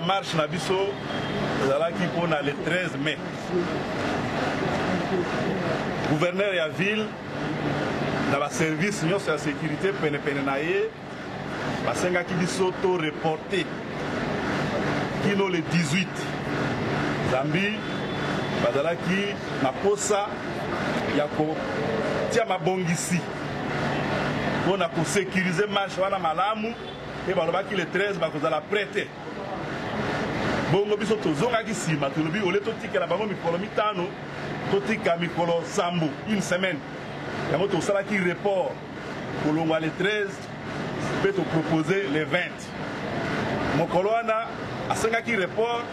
Marche Nabiso, qui pour le 13 mai. Gouverneur de la ville, dans le service de la sécurité, Penepenenaye, Basenga qui dit s'auto reporté, qui nous le 18. Zambi, Badala qui m'a posé, Yako, tia ma bongisi. On a sécurisé marche, on a malamu, et Baloba qui le 13, on a prêté. Bongo biso tozonga ki sima tolobi ole totika la bango mikolo mitano totika mikolo sambu une semaine yango to sala ki report kolongwa le 13 peut te proposer le 20 mokolo wana asenga ki report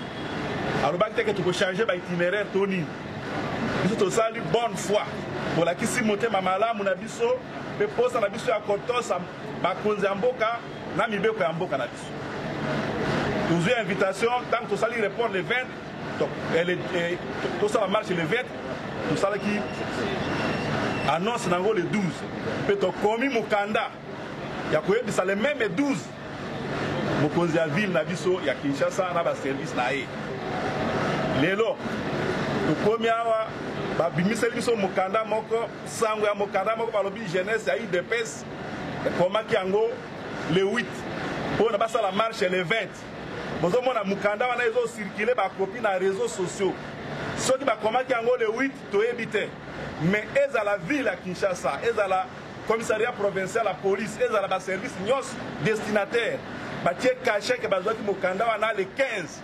aloba ki teke to changer ba itinéraire toni biso to sali bonne foi pour la ki simote mamalamu na biso pe posa na biso ya kotosa ba konzi mboka na mibeko ya mboka na biso. Nous avons une invitation, tant que tout ça répond le 20, tout ça marche le 20, tout ça qui annonce dans le 12. Peut-être commis Mukanda, il y a quoi ça le même 12. Mokonzi ya ville na biso ya Kinshasa na ba service na e. Lelo, to premier awa ba bimiseli biso Mukanda moko, sango ya Mukanda moko balobi jeunesse ya IDPS, comment ki yango le 8. Pour ne pas la marche le 20. Vous avez Mukanda wana ezo circuler ba copie na réseaux sociaux. Ceux qui va commander yango le 8 to éviter. Mais eza la ville à Kinshasa, eza la commissariat provincial la police, eza la service nyos destinataire. Ba tie caché que bazwa ki Mukanda wana le 15.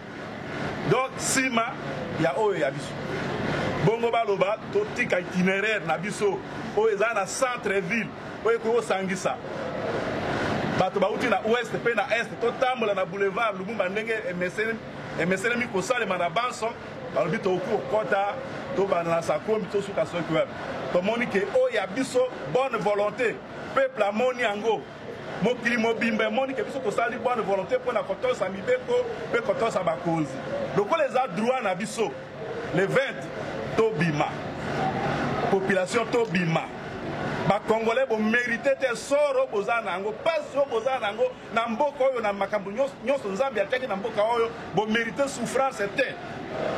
Donc sima ya oyo ya biso. Bongo baloba to tika itinéraire na biso o eza na centre ville. Oyo ko sangisa. Bato bauti na ouest pe na est to tambola na boulevard Lumumba ndenge emesene mi kosale mana banso balobi to ku kota to bana na sakombi to suka so kweb to moni ke o ya biso bonne volonté peuple amoni yango mokili mobimbe moni ke biso kosali bonne volonté pour na kotosa mibeko pe kotosa bakonzi loko les a droit na biso le 20 to bima population to bima. Les Congolais vont mériter tes sorts au Bozanango, pas au Bozanango, Namboko, Namakambu, Nyoson Zambia, Namboka, vont mériter souffrance.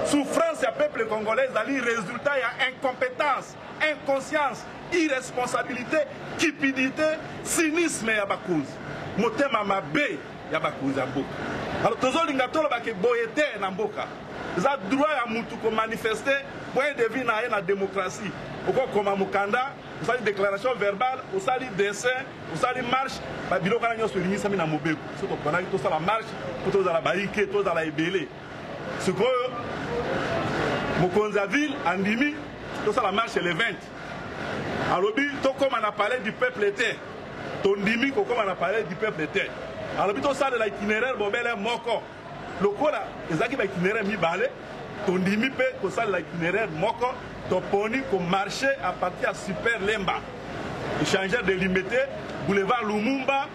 Souffrance à peuple congolais, c'est le résultat, il y a incompétence, inconscience, irresponsabilité, cupidité, cynisme, il y a Bakouz. Motema Mabé, il y a Bakouz à Boka. Alors, tous les gens qui ont boyété Namboka, ils ont droit à manifester, pour deviner la démocratie. Comme à Mukanda, vous avez une déclaration verbale, vous avez un dessin, vous avez une marche, vous avez une marche, vous avez une marche, vous avez la barricade, vous avez la ébélé. Ce que Mokonzi ville, Andimi, tout ça la marche le 20. Alors, comme on a parlé du peuple était, Tondimi, comme on a parlé du peuple était. Alors, tout ça de l'itinéraire, Bobele, Moko. Le coup là, les gens qui ont l'itinéraire mi balé, Tondimi, tout ça de l'itinéraire Moko. Toponi comme marché à partir de Super Lemba. Échangeur de limité, boulevard Lumumba,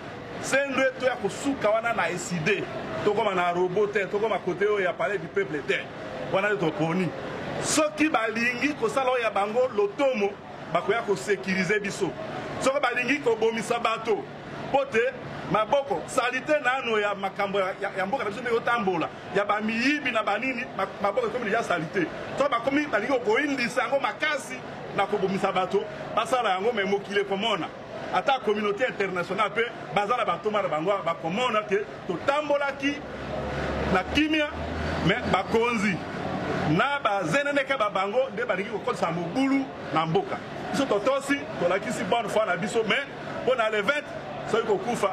c'est un retour à Soukawana na SID. Tout comme on a roboté, tout comme à côté où il y a parlé du peuple terre. On a Toponi. Ce qui balingi, que ça là, y a bango, l'automo, bakoya ko sécuriser biso. Ce qui balingi, ko bomisa bateau. Pote, maboko, salité nano ya makambo ya mboka biso me otambola. Ya ba miyibi na banini, maboko comme déjà salité. To ba komi balingi ko indisa ngo makasi na ko bomisa bateau. Basala yango me mokile komona. Ata communauté internationale pe bazala bateau mara bango ba komona ke to tambola ki na kimia me bakonzi na ba zenene ka ba bango de balingi ko kolisa mobulu na mboka. biso totosi tolakisi bonne foi na biso mais mpona le 20 soki kokufa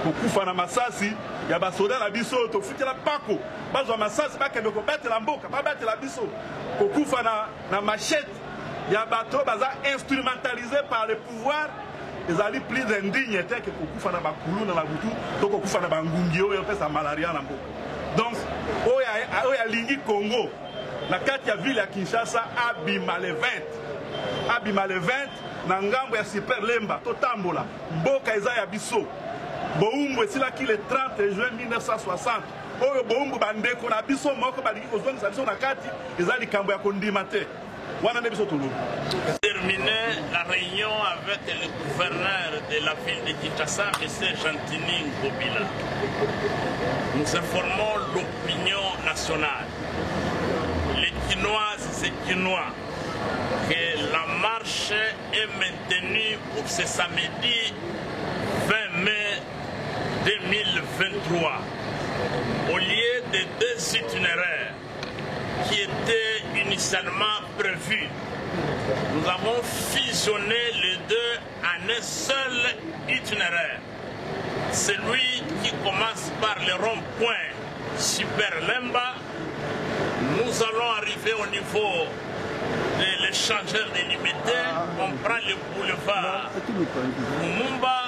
kokufa na masasi ya basoda na biso tofutela mpako bazwa masasi bakende kobatela mboka babatela biso kokufa na machete ya bato baza instrumentalisé par le pouvoir ezali plus indigne te ke kokufa na bakulu na butu to kokufa na bangungi oyo pesa malaria na mboka. Donc oyo alingi Congo na kati ya ville ya Kinshasa abima le 20 na ngambo ya Super Lemba totambola mboka eza ya biso boumbu esilaki le 30 juin 1960 oyo boumbu bandeko na biso moko balingi kozongisa biso na kati eza likambo ya kondima te wana nde biso tolobi. Terminer la réunion avec le gouverneur de la ville de Kinshasa, M. Gentini Ngobila. Nous informons l'opinion nationale, les Kinoises et Kinois, que la marche est maintenue pour ce samedi 20 mai 2023. Au lieu de 2 itinéraires qui étaient initialement prévus, nous avons fusionné les deux en un seul itinéraire. Celui qui commence par le rond-point Super Lemba, nous allons arriver au niveau de l'échangeur délimité. On prend le boulevard Lumumba,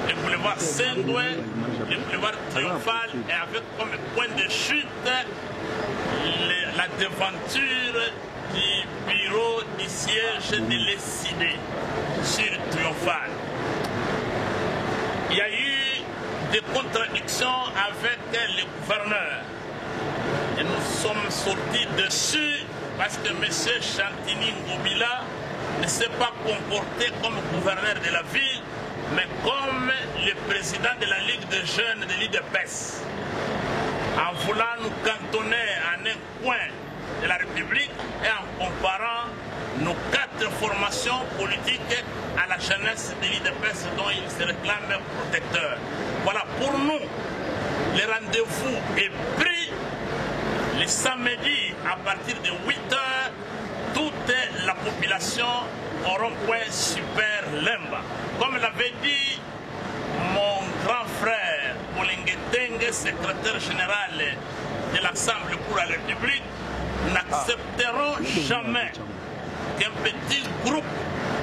le boulevard Saint-Doué, le boulevard Triomphal et avec comme point de chute la devanture du bureau du siège de l'ECD sur Triomphal. Il y a eu des contradictions avec le gouverneur et nous sommes sortis dessus parce que M. Gentini Ngobila ne s'est pas comporté comme gouverneur de la ville mais comme le président de la Ligue de jeunes de l'IDPS, en voulant nous cantonner en un coin de la République et en comparant nos 4 formations politiques à la jeunesse de l'IDPS dont il se réclame protecteur. Voilà, pour nous, le rendez-vous est pris le samedi à partir de 8 h, toute la population au rond-point Super Lemba. Comme l'avait dit mon grand frère Olingetenge, secrétaire général de l'Assemblée pour la République, n'accepteront jamais qu'un petit groupe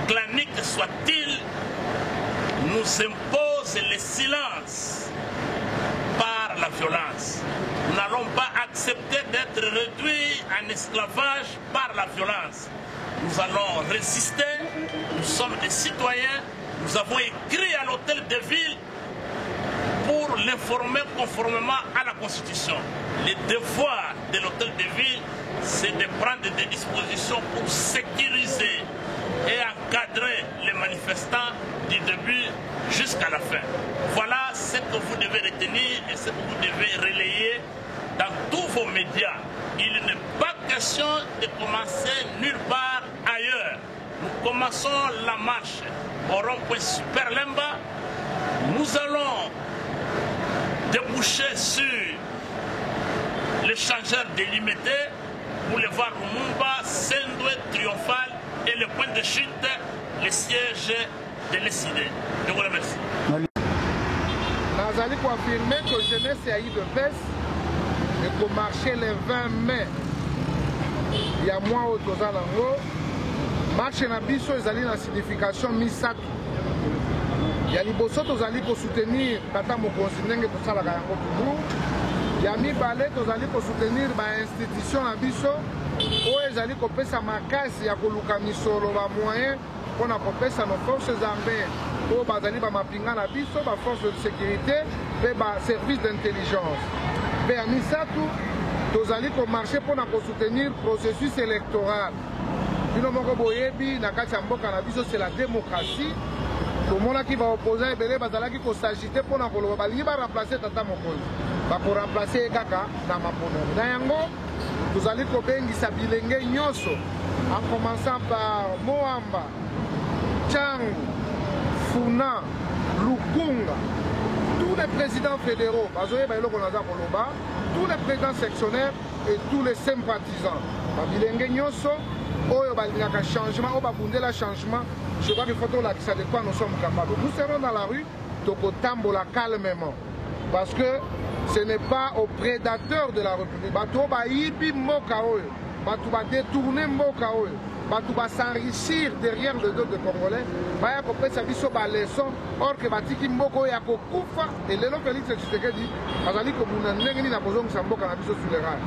clanique soit-il nous impose le silence par la violence. Nous n'allons pas accepter d'être réduits en esclavage par la violence. Nous allons résister, nous sommes des citoyens, nous avons écrit à l'hôtel de ville pour l'informer conformément à la Constitution. Le devoir de l'hôtel de ville, c'est de prendre des dispositions pour sécuriser et encadrer les manifestants du début jusqu'à la fin. Voilà ce que vous devez retenir et ce que vous devez relayer dans tous vos médias. Il n'est pas question de commencer nulle part ailleurs. Nous commençons la marche au rond-point Super Lemba. Nous allons déboucher sur l'échangeur délimité, boulevard Lumumba, Saint-Doué, Triomphal et le point de chute, le siège de l'ECD. Je vous remercie. Nous allons confirmer que jeunesse est à IDPS et pour marcher le 20 mai. Il y a moi au Tozalango. Marche na biso ezali na signification misato. Ya liboso tozali ko soutenir tata mokonzi ndenge tosalaka yango kubu. Ya mibale tozali ko soutenir ba institution na biso oyo ezali kopesa makasi ya koluka misolo ba moyen mpona kopesa nos forces armées oyo bazali bamapinga na biso ba force de sécurité mpe ba service d'intelligence. Mpe ya misato tozali komarche mpona kosoutenir processus électoral. Bino moko boyebi na kati ya mboka na biso c'est la démocratie. Tomonaki baopposant ebele bazalaki kosagite mpona koloba balingi baremplace tata mokonzi bakoremplace ye kaka na maponami na yango tozali kobengisa bilenge nyonso en commençant par Moamba, Tchangu, Funa, Lukunga, tous les présidents fédéraux, tous les présidents sectionnaires et tous les sympathisants. Bilenge nyonso oyo balingaka changement, oyo babundela changement, je crois qu'il faut que ça de quoi nous sommes capables. Nous serons dans la rue, tokotambola calmement. Parce que ce n'est pas aux prédateurs de la République. Bato ba yibi moka oyo, bato ba détourner moka oyo, bato ba s'enrichir derrière le dos des Congolais. Baya kopesa biso ba leçon, or que batiki moko ya kokufa et lelo Félix Tshisekedi azali ko buna ndenge ni na kozongisa mboka na biso sur les rails.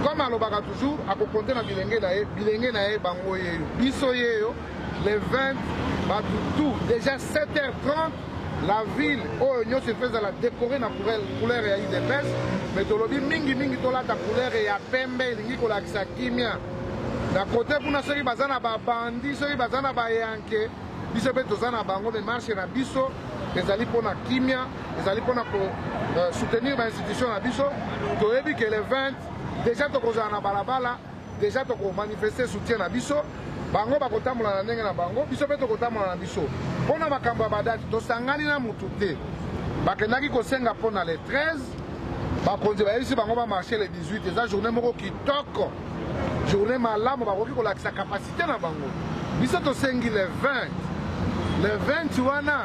Comme alobaka toujours, akokonte na bilenge na ye bango yeyo. Biso yeyo, les 20, tout, déjà 7h30, la ville, oh, nous se faisait la décorer dans la couleur et des pêches, mais tu l'as mingi tola ta couleur et ya pembe, lingi ko la kimia. Da côté pour na seri bazana ba bandi, seri bazana ba yanke, biso be tozana bango mais marche na biso, les ali pona kimia, les ali pona pour soutenir l'institution na biso, to ebi que les 20 déjà to kozana balabala, déjà to ko manifester soutien na biso. Bango bakotambola na ndenge na bango, biso pe tokotambola na biso. Pona makambo ya badati tosangani na mutu te. Bakendaki kosenga pona le 13, bakonzi bayebisi bango ba marcher le 18, eza journée moko kitoko. Journée malamu bakoki kolakisa capacité na bango. Biso tosengi le 20. Le 20 wana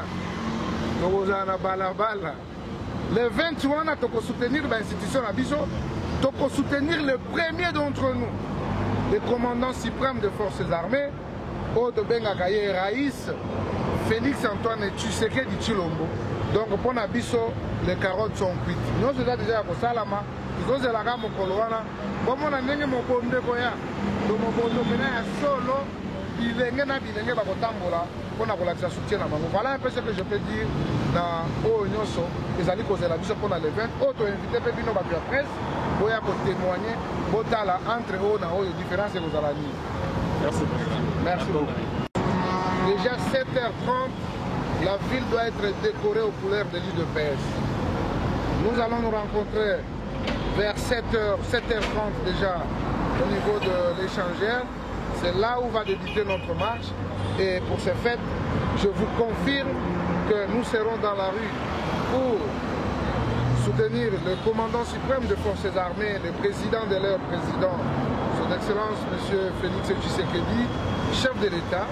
tokozala na balabala. Le 20 wana tokosoutenir ba institution na biso, tokosoutenir le premier d'entre nous. Le commandant suprême des forces armées, Odo Bengakaye Raïs, Félix Antoine Tshisekedi Tshilombo. Donc pour Nabiso, les carottes sont cuites. Nous sommes déjà à Salama, nous sommes à la gamme Koloana. Bon, on a un mon bonde Koya, donc mon bonde Mena solo, il est un bakotambola, pour la soutien à Mango. Voilà un peu ce que je peux dire dans Oyoso, les alliés causer la biso pour les 20, auto invité Pépino Baku à presse. Pour témoigner entre eux dans les différences que vous allez dire. Merci. Merci beaucoup. Déjà 7h30, la ville doit être décorée aux couleurs de l'UDPS. Nous allons nous rencontrer vers 7h30 déjà au niveau de l'échangeur. C'est là où va débuter notre marche. Et pour ce fait, je vous confirme que nous serons dans la rue pour soutenir le commandant suprême des forces armées, le président de leur président, son Excellence M. Félix Tshisekedi, chef de l'État.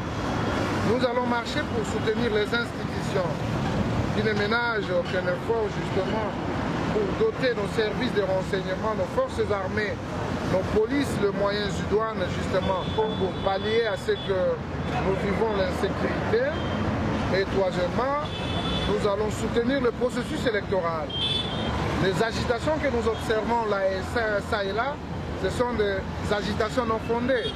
Nous allons marcher pour soutenir les institutions qui ne ménagent aucun effort justement pour doter nos services de renseignement, nos forces armées, nos polices, les moyens du douane justement pour pallier à ce que nous vivons l'insécurité. Et troisièmement, nous allons soutenir le processus électoral. Les agitations que nous observons là et ça et là, ce sont des agitations non fondées.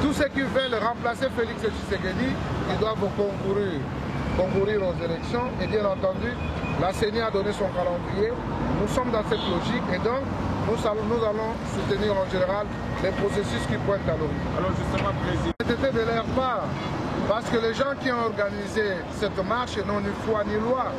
Tous ceux qui veulent remplacer Félix Tshisekedi, ils doivent concourir aux élections. Et bien entendu, la CENI a donné son calendrier. Nous sommes dans cette logique et donc nous allons soutenir en général les processus qui pointent à l'horizon. Alors justement, Président, c'était de leur part. Parce que les gens qui ont organisé cette marche n'ont ni foi ni loi.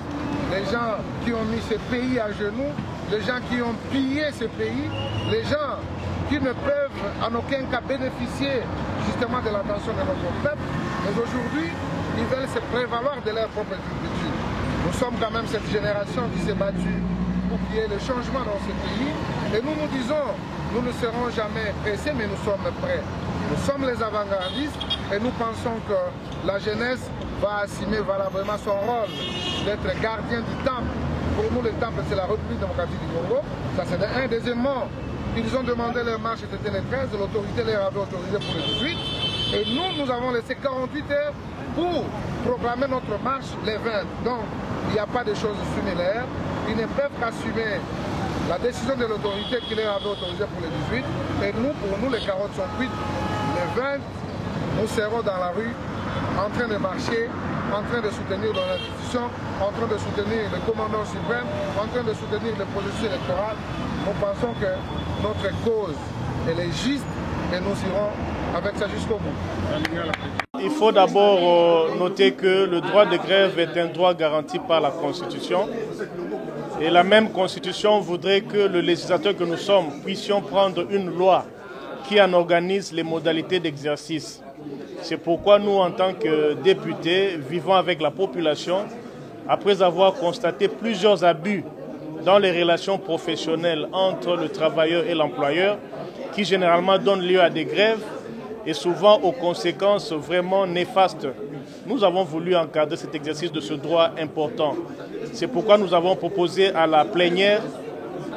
Les gens qui ont mis ce pays à genoux, les gens qui ont pillé ce pays, les gens qui ne peuvent en aucun cas bénéficier justement de l'attention de notre peuple. Mais aujourd'hui, ils veulent se prévaloir de leur propre culture. Nous sommes quand même cette génération qui s'est battue pour qu'il y ait le changement dans ce pays. Et nous nous disons, nous ne serons jamais pressés, mais nous sommes prêts. Nous sommes les avant-gardistes et nous pensons que la jeunesse va assumer valablement son rôle d'être gardien du temple. Pour nous, le temple, c'est la République démocratique du Congo. Ça, c'est un. Deuxièmement, ils ont demandé leur marche, c'était le 13, l'autorité leur avait autorisé pour le 18. Et nous avons laissé 48 heures pour proclamer notre marche les 20. Donc, il n'y a pas de choses similaires. Ils ne peuvent qu'assumer la décision de l'autorité qui leur avait autorisé pour le 18. Et nous, pour nous, les carottes sont cuites. Les 20, nous serons dans la rue, en train de marcher, en train de soutenir nos institutions, en train de soutenir le commandant suprême, en train de soutenir le processus électoral. Nous pensons que notre cause, elle est juste et nous irons avec ça jusqu'au bout. Il faut d'abord noter que le droit de grève est un droit garanti par la Constitution. Et la même Constitution voudrait que le législateur que nous sommes puissions prendre une loi qui en organise les modalités d'exercice. C'est pourquoi nous, en tant que députés, vivons avec la population, après avoir constaté plusieurs abus dans les relations professionnelles entre le travailleur et l'employeur, qui généralement donnent lieu à des grèves et souvent aux conséquences vraiment néfastes. Nous avons voulu encadrer cet exercice de ce droit important. C'est pourquoi nous avons proposé à la plénière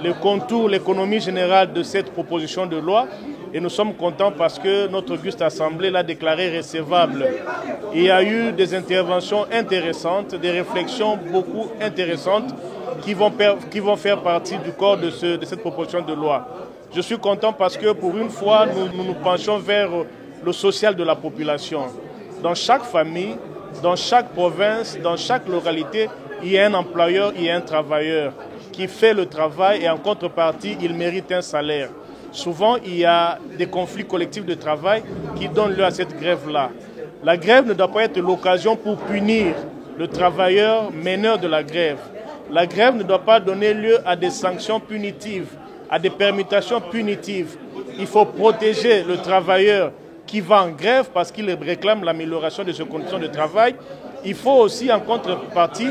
le contour, l'économie générale de cette proposition de loi. Et nous sommes contents parce que notre auguste assemblée l'a déclaré recevable. Il y a eu des interventions intéressantes, des réflexions beaucoup intéressantes qui vont faire partie du corps de cette proposition de loi. Je suis content parce que pour une fois, nous nous penchons vers le social de la population. Dans chaque famille, dans chaque province, dans chaque localité, il y a un employeur, il y a un travailleur qui fait le travail et en contrepartie, il mérite un salaire. Souvent, il y a des conflits collectifs de travail qui donnent lieu à cette grève-là. La grève ne doit pas être l'occasion pour punir le travailleur meneur de la grève. La grève ne doit pas donner lieu à des sanctions punitives, à des permutations punitives. Il faut protéger le travailleur qui va en grève parce qu'il réclame l'amélioration de ses conditions de travail. Il faut aussi, en contrepartie,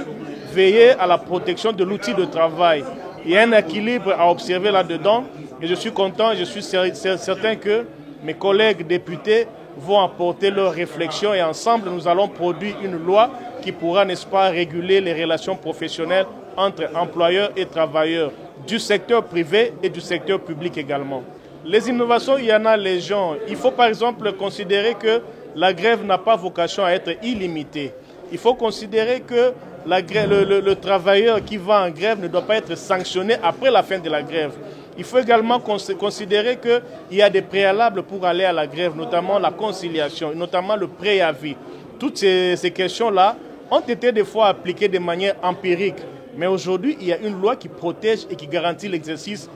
veiller à la protection de l'outil de travail. Il y a un équilibre à observer là-dedans. Et je suis content, je suis certain que mes collègues députés vont apporter leurs réflexions et ensemble, nous allons produire une loi qui pourra, n'est-ce pas, réguler les relations professionnelles entre employeurs et travailleurs, du secteur privé et du secteur public également. Les innovations, il y en a légion. Il faut par exemple considérer que la grève n'a pas vocation à être illimitée. Il faut considérer que le travailleur qui va en grève ne doit pas être sanctionné après la fin de la grève. Il faut également considérer qu'il y a des préalables pour aller à la grève, notamment la conciliation, notamment le préavis. Toutes ces questions-là ont été des fois appliquées de manière empirique. Mais aujourd'hui, il y a une loi qui protège et qui garantit l'exercice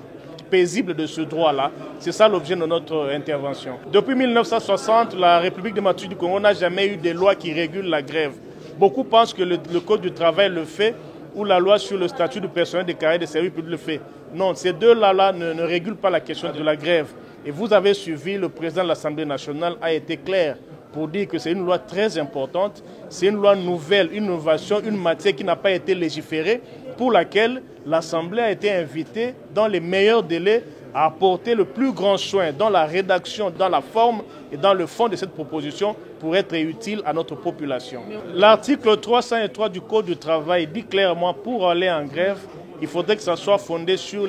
paisible de ce droit-là. C'est ça l'objet de notre intervention. Depuis 1960, la République démocratique du Congo n'a jamais eu de loi qui régule la grève. Beaucoup pensent que le Code du travail le fait ou la loi sur le statut du personnel des carrières des services publics le fait. Non, ces deux-là ne régulent pas la question de la grève. Et vous avez suivi, le président de l'Assemblée nationale a été clair pour dire que c'est une loi très importante, c'est une loi nouvelle, une innovation, une matière qui n'a pas été légiférée, pour laquelle l'Assemblée a été invitée dans les meilleurs délais à apporter le plus grand soin dans la rédaction, dans la forme et dans le fond de cette proposition pour être utile à notre population. L'article 303 du Code du travail dit clairement pour aller en grève, il faudrait que ça soit fondé sur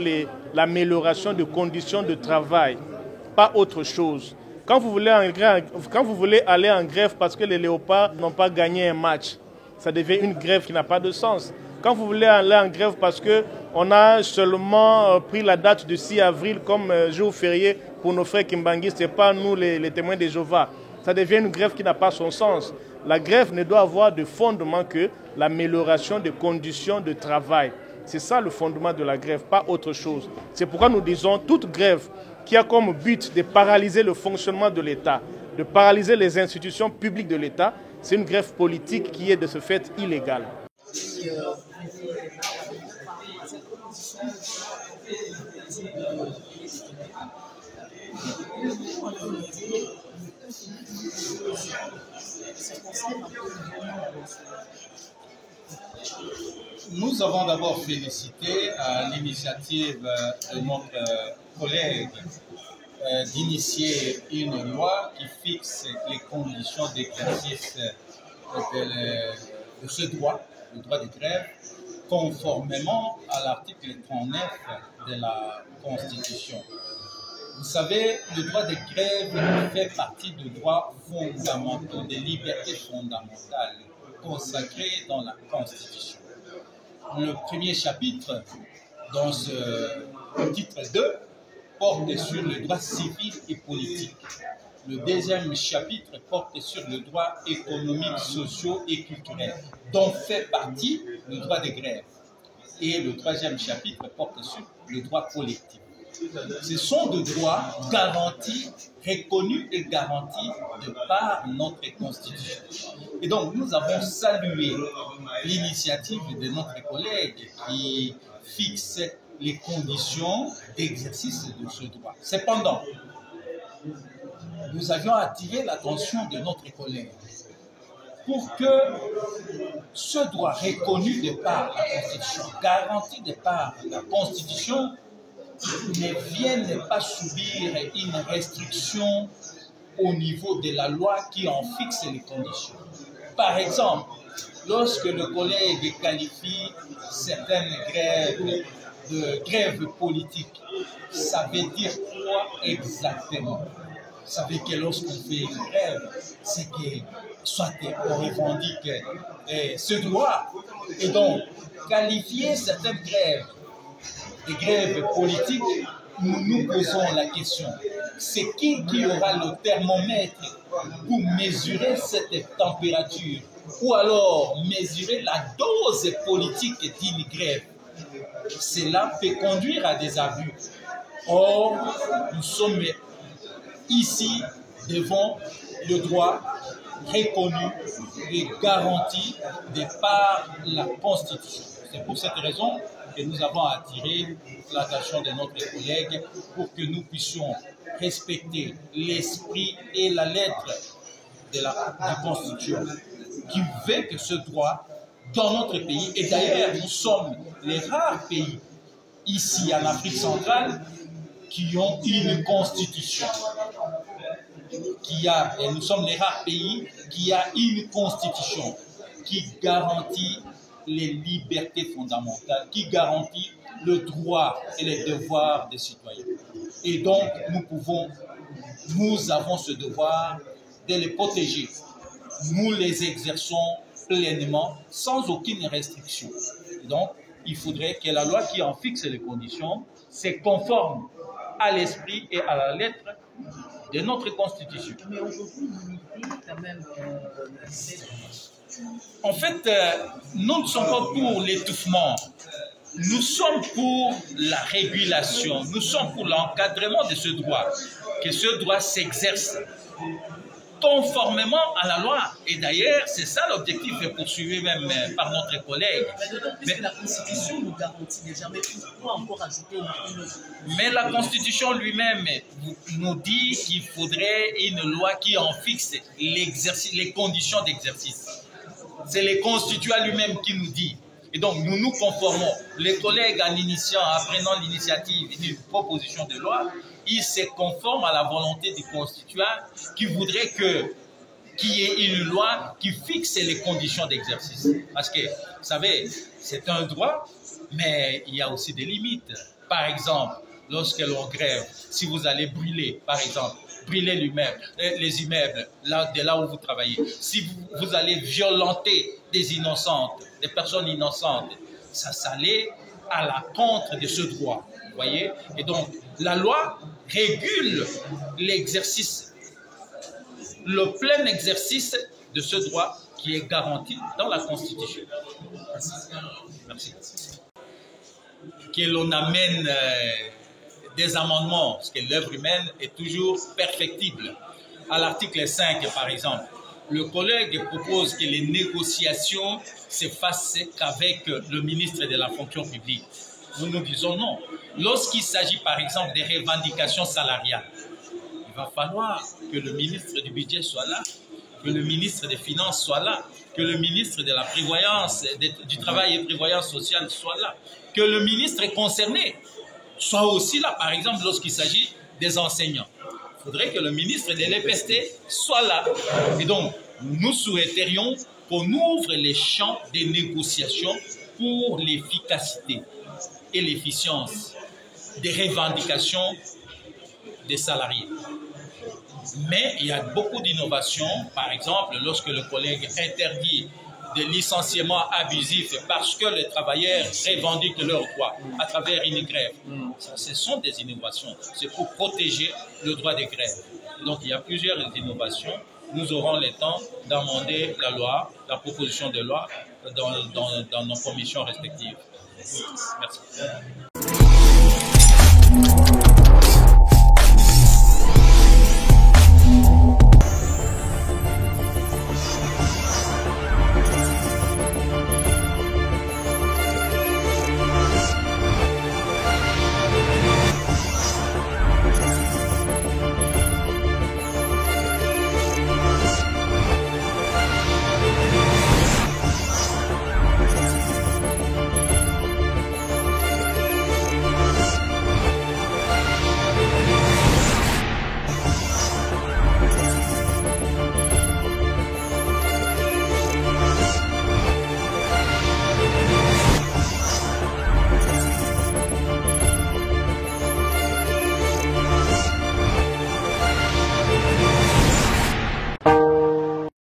l'amélioration des conditions de travail, pas autre chose. Quand vous voulez aller en grève parce que les léopards n'ont pas gagné un match, ça devient une grève qui n'a pas de sens. Quand vous voulez aller en grève parce qu'on a seulement pris la date du 6 avril comme jour férié pour nos frères Kimbangi, ce n'est pas nous les témoins de Jéhovah. Ça devient une grève qui n'a pas son sens. La grève ne doit avoir de fondement que l'amélioration des conditions de travail. C'est ça le fondement de la grève, pas autre chose. C'est pourquoi nous disons toute grève qui a comme but de paralyser le fonctionnement de l'État, de paralyser les institutions publiques de l'État, c'est une grève politique qui est de ce fait illégale. Nous avons d'abord félicité l'initiative de notre collègue d'initier une loi qui fixe les conditions d'exercice de ce droit, le droit de grève, conformément à l'article 39 de la Constitution. Vous savez, le droit de grève fait partie des droits fondamentaux, des libertés fondamentales consacrées dans la Constitution. Le premier chapitre, dans ce titre 2, porte sur le droit civil et politique. Le deuxième chapitre porte sur le droit économique, social et culturel, dont fait partie le droit de grève. Et le troisième chapitre porte sur le droit collectif. Ce sont des droits garantis, reconnus et garantis de par notre Constitution. Et donc, nous avons salué l'initiative de notre collègue qui fixe les conditions d'exercice de ce droit. Cependant, nous avions attiré l'attention de notre collègue pour que ce droit reconnu de par la Constitution, garanti de par la Constitution, ne vienne pas subir une restriction au niveau de la loi qui en fixe les conditions. Par exemple, lorsque le collègue qualifie certaines grèves de grèves politiques, ça veut dire quoi exactement? Ça veut dire que lorsqu'on fait une grève, c'est que soit on revendique ce droit. Et donc, qualifier certaines grèves de grèves politiques, nous nous posons la question, c'est qui aura le thermomètre pour mesurer cette température ou alors mesurer la dose politique d'une grève? Cela peut conduire à des abus. Or, nous sommes ici devant le droit reconnu et garanti de par la Constitution. C'est pour cette raison que nous avons attiré l'attention de notre collègue pour que nous puissions respecter l'esprit et la lettre de la Constitution qui veut que ce droit dans notre pays, et d'ailleurs nous sommes les rares pays ici en Afrique centrale qui ont une constitution, et nous sommes les rares pays qui a une constitution qui garantit les libertés fondamentales, qui garantit le droit et les devoirs des citoyens. Et donc, nous avons ce devoir de les protéger. Nous les exerçons pleinement, sans aucune restriction. Et donc, il faudrait que la loi qui en fixe les conditions se conforme à l'esprit et à la lettre de notre Constitution. Mais aujourd'hui, l'unité, quand même, en fait, nous ne sommes pas pour l'étouffement. Nous sommes pour la régulation. Nous sommes pour l'encadrement de ce droit. Que ce droit s'exerce conformément à la loi. Et d'ailleurs, c'est ça l'objectif poursuivi même par notre collègue. Mais d'autant plus que la Constitution nous garantit déjà, mais pourquoi encore ajouter une... Mais la Constitution lui-même nous dit qu'il faudrait une loi qui en fixe les conditions d'exercice. C'est le constituant lui-même qui nous dit. Et donc, nous nous conformons. Les collègues, en prenant l'initiative d'une proposition de loi, ils se conforment à la volonté du constituant qui voudrait qu'il y ait une loi qui fixe les conditions d'exercice. Parce que, vous savez, c'est un droit, mais il y a aussi des limites. Par exemple, lorsque l'on grève, si vous allez brûler, par exemple, brûler les immeubles de là où vous travaillez, si vous allez violenter des personnes innocentes, ça s'allait à la contre de ce droit. Vous voyez? Et donc, la loi régule l'exercice, le plein exercice de ce droit qui est garanti dans la Constitution. Merci. Que l'on amène des amendements, parce que l'œuvre humaine est toujours perfectible. À l'article 5, par exemple, le collègue propose que les négociations se fassent qu'avec le ministre de la fonction publique. Nous nous disons non. Lorsqu'il s'agit, par exemple, des revendications salariales, il va falloir que le ministre du budget soit là, que le ministre des Finances soit là, que le ministre de la Prévoyance, du Travail et Prévoyance sociale soit là, que le ministre concerné soit aussi là, par exemple, lorsqu'il s'agit des enseignants. Il faudrait que le ministre de l'EPST soit là. Et donc, nous souhaiterions qu'on ouvre les champs des négociations pour l'efficacité et l'efficience des revendications des salariés. Mais il y a beaucoup d'innovations. Par exemple, lorsque le collègue interdit des licenciements abusifs parce que les travailleurs revendiquent leurs droits à travers une grève. Ça, ce sont des innovations. C'est pour protéger le droit des grèves. Donc, il y a plusieurs innovations. Nous aurons le temps d'amender la loi, la proposition de loi dans nos commissions respectives. Merci.